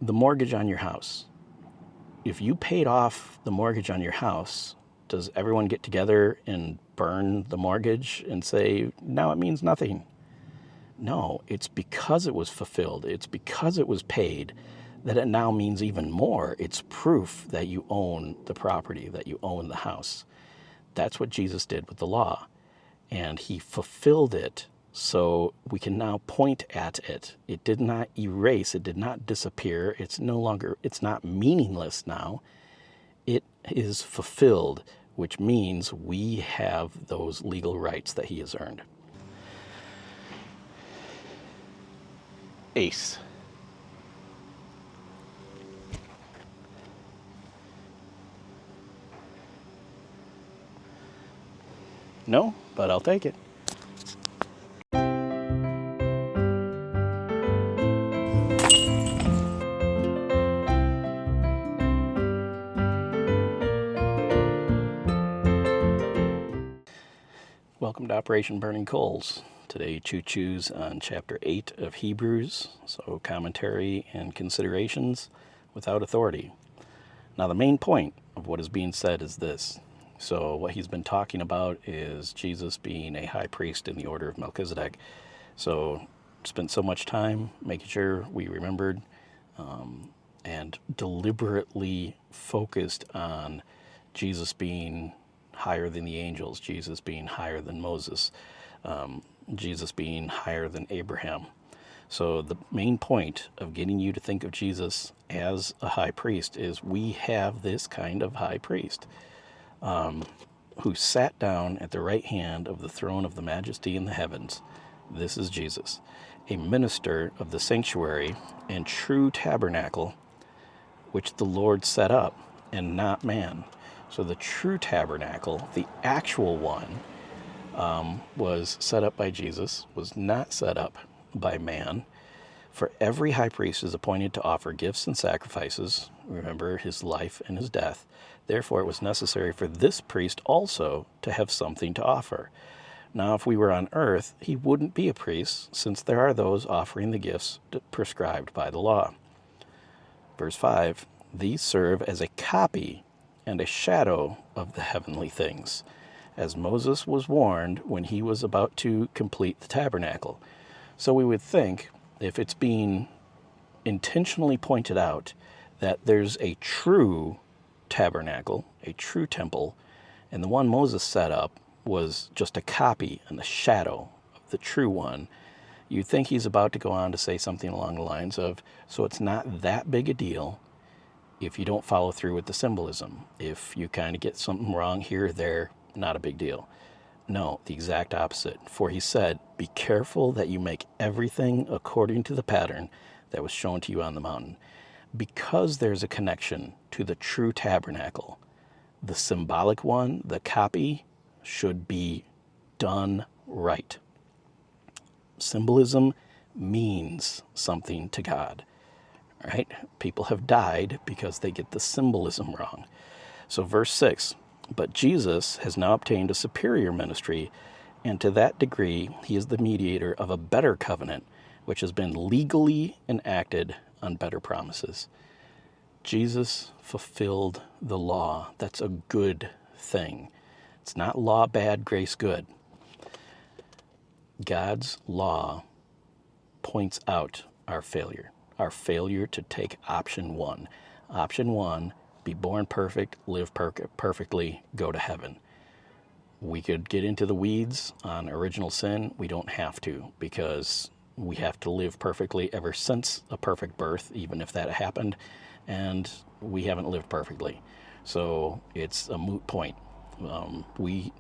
the mortgage on your house. If you paid off the mortgage on your house, does everyone get together and burn the mortgage and say, now it means nothing? No, it's because it was fulfilled. It's because it was paid that it now means even more. It's proof that you own the property, that you own the house. That's what Jesus did with the law. And he fulfilled it so we can now point at it. It did not erase, it did not disappear. It's no longer, it's not meaningless now. It is fulfilled, which means we have those legal rights that he has earned. Ace. No, but I'll take it. Welcome to Operation Burning Coals. Today, choo-choos on chapter 8 of Hebrews, so commentary and considerations without authority. Now, the main point of what is being said is this. So what he's been talking about is Jesus being a high priest in the order of Melchizedek. So spent so much time making sure we remembered and deliberately focused on Jesus being higher than the angels, Jesus being higher than Moses, Jesus being higher than Abraham. So the main point of getting you to think of Jesus as a high priest is we have this kind of high priest who sat down at the right hand of the throne of the majesty in the heavens. This is Jesus, a minister of the sanctuary and true tabernacle, which the Lord set up, and not man. So the true tabernacle, the actual one, was set up by Jesus, was not set up by man. For every high priest is appointed to offer gifts and sacrifices. Remember his life and his death. Therefore, it was necessary for this priest also to have something to offer. Now, if we were on earth, he wouldn't be a priest, since there are those offering the gifts prescribed by the law. Verse 5, these serve as a copy and a shadow of the heavenly things, as Moses was warned when he was about to complete the tabernacle. So we would think, if it's being intentionally pointed out that there's a true tabernacle, a true temple, and the one Moses set up was just a copy and a shadow of the true one, you'd think he's about to go on to say something along the lines of, so it's not that big a deal if you don't follow through with the symbolism. If you kind of get something wrong here or there, not a big deal. No, the exact opposite. For he said, be careful that you make everything according to the pattern that was shown to you on the mountain. Because there's a connection to the true tabernacle, the symbolic one, the copy, should be done right. Symbolism means something to God, right? People have died because they get the symbolism wrong. So verse 6, but Jesus has now obtained a superior ministry, and to that degree he is the mediator of a better covenant, which has been legally enacted on better promises. Jesus fulfilled the law. That's a good thing. It's not law bad, grace good. God's law points out our failure to take option one. Option one, be born perfect, live perfectly, go to heaven. We could get into the weeds on original sin. We don't have to, because we have to live perfectly ever since a perfect birth, even if that happened, and we haven't lived perfectly. So it's a moot point.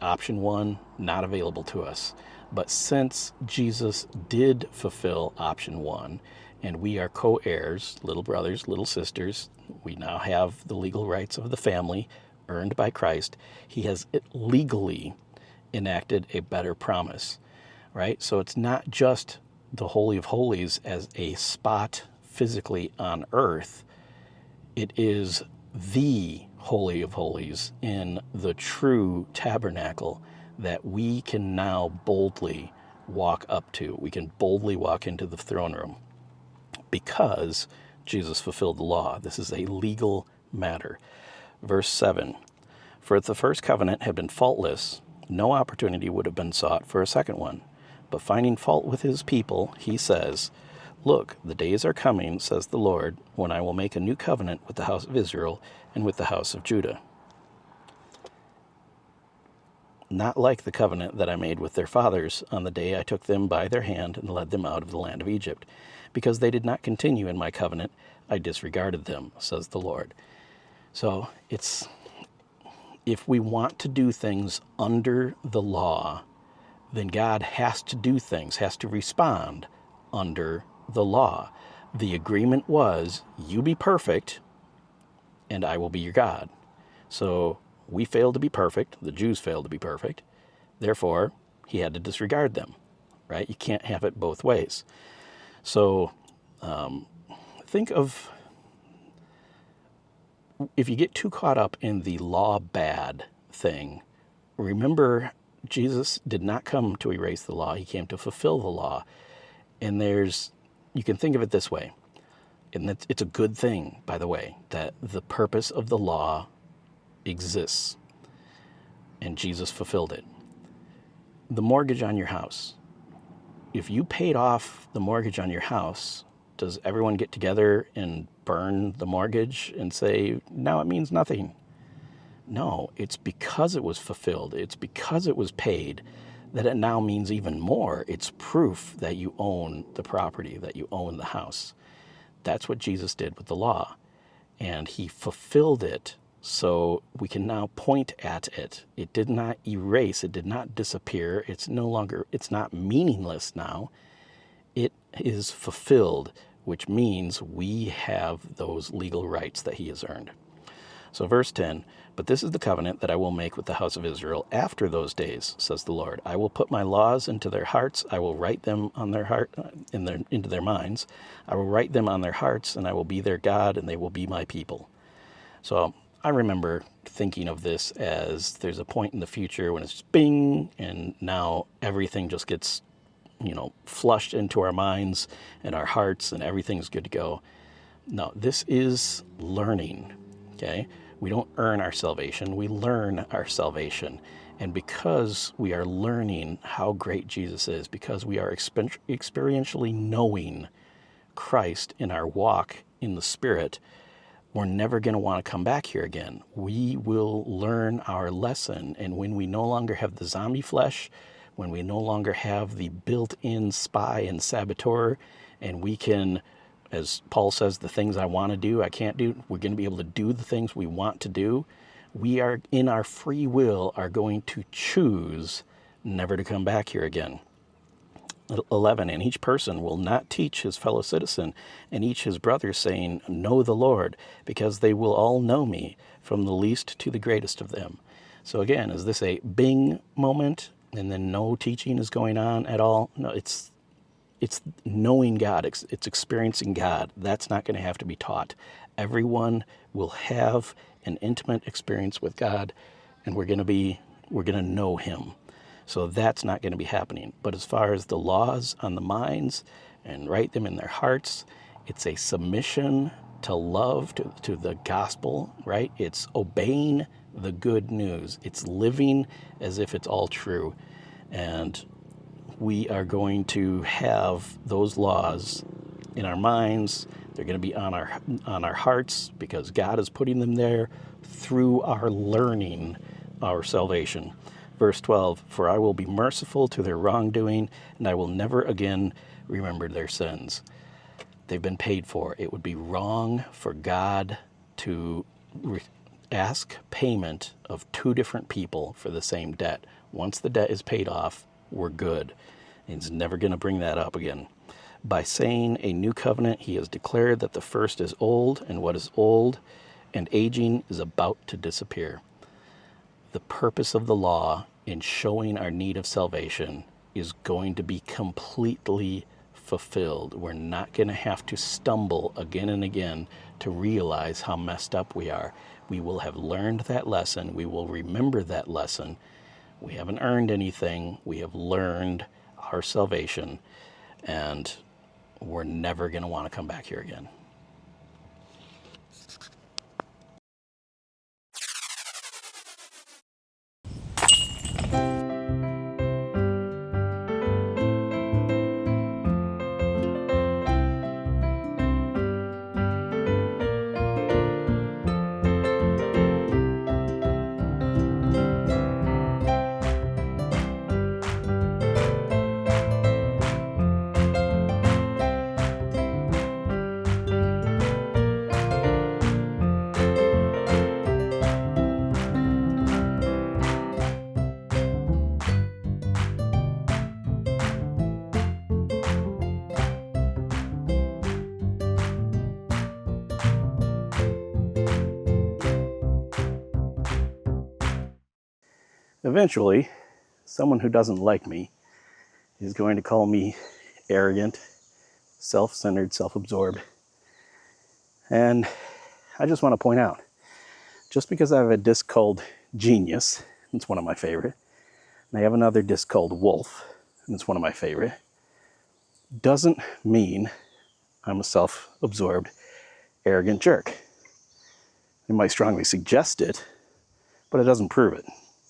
Option one, not available to us. But since Jesus did fulfill option one, and we are co-heirs, little brothers, little sisters, we now have the legal rights of the family earned by Christ. He has legally enacted a better promise, right? So it's not just the Holy of Holies as a spot physically on earth. It is the Holy of Holies in the true tabernacle that we can now boldly walk up to. We can boldly walk into the throne room because Jesus fulfilled the law. This is a legal matter. Verse 7, for if the first covenant had been faultless, no opportunity would have been sought for a second one. But finding fault with his people, he says, look, the days are coming, says the Lord, when I will make a new covenant with the house of Israel and with the house of Judah. Not like the covenant that I made with their fathers on the day I took them by their hand and led them out of the land of Egypt. Because they did not continue in my covenant, I disregarded them, says the Lord. So if we want to do things under the law, then God has to do things, has to respond under the law. The agreement was, you be perfect, and I will be your God. So we failed to be perfect. The Jews failed to be perfect. Therefore, he had to disregard them, right? You can't have it both ways. So think of, if you get too caught up in the law bad thing, remember Jesus did not come to erase the law. He came to fulfill the law. And you can think of it this way, and it's a good thing, by the way, that the purpose of the law exists, and Jesus fulfilled it. The mortgage on your house. If you paid off the mortgage on your house, does everyone get together and burn the mortgage and say, now it means nothing? No, it's because it was fulfilled. It's because it was paid that it now means even more. It's proof that you own the property, that you own the house. That's what Jesus did with the law. And he fulfilled it so we can now point at it. It did not erase, it did not disappear. It's not meaningless now. It is fulfilled, which means we have those legal rights that he has earned. So verse 10, but this is the covenant that I will make with the house of Israel after those days, says the Lord. I will put my laws into their hearts. I will write them on their heart, into their minds. I will write them on their hearts, and I will be their God, and they will be my people. So I remember thinking of this as there's a point in the future when it's just bing, and now everything just gets, flushed into our minds and our hearts, and everything's good to go. No, this is learning, okay? We don't earn our salvation, we learn our salvation. And because we are learning how great Jesus is, because we are experientially knowing Christ in our walk in the Spirit, we're never going to want to come back here again. We will learn our lesson. And when we no longer have the zombie flesh, when we no longer have the built-in spy and saboteur, and we can, as Paul says, the things I want to do, I can't do, we're going to be able to do the things we want to do. We are, in our free will, are going to choose never to come back here again. 11, and each person will not teach his fellow citizen and each his brother, saying, know the Lord, because they will all know me, from the least to the greatest of them. So again, is this a bing moment and then no teaching is going on at all? No, it's knowing God, it's experiencing God. That's not going to have to be taught. Everyone will have an intimate experience with God, and we're going to know him. So that's not going to be happening. But as far as the laws on the minds and write them in their hearts, it's a submission to love, to the gospel, right? It's obeying the good news. It's living as if it's all true. And we are going to have those laws in our minds. They're going to be on our hearts, because God is putting them there through our learning our salvation. Verse 12, for I will be merciful to their wrongdoing, and I will never again remember their sins. They've been paid for. It would be wrong for God to ask payment of two different people for the same debt. Once the debt is paid off, we're good. He's never going to bring that up again. By saying a new covenant, he has declared that the first is old, and what is old and aging is about to disappear. The purpose of the law in showing our need of salvation is going to be completely fulfilled. We're not going to have to stumble again and again to realize how messed up we are. We will have learned that lesson. We will remember that lesson. We haven't earned anything. We have learned our salvation, and we're never going to want to come back here again. eventually, someone who doesn't like me is going to call me arrogant, self-centered, self-absorbed. And I just want to point out, just because I have a disc called Genius, it's one of my favorite, and I have another disc called Wolf, and it's one of my favorite, doesn't mean I'm a self-absorbed, arrogant jerk. It might strongly suggest it, but it doesn't prove it.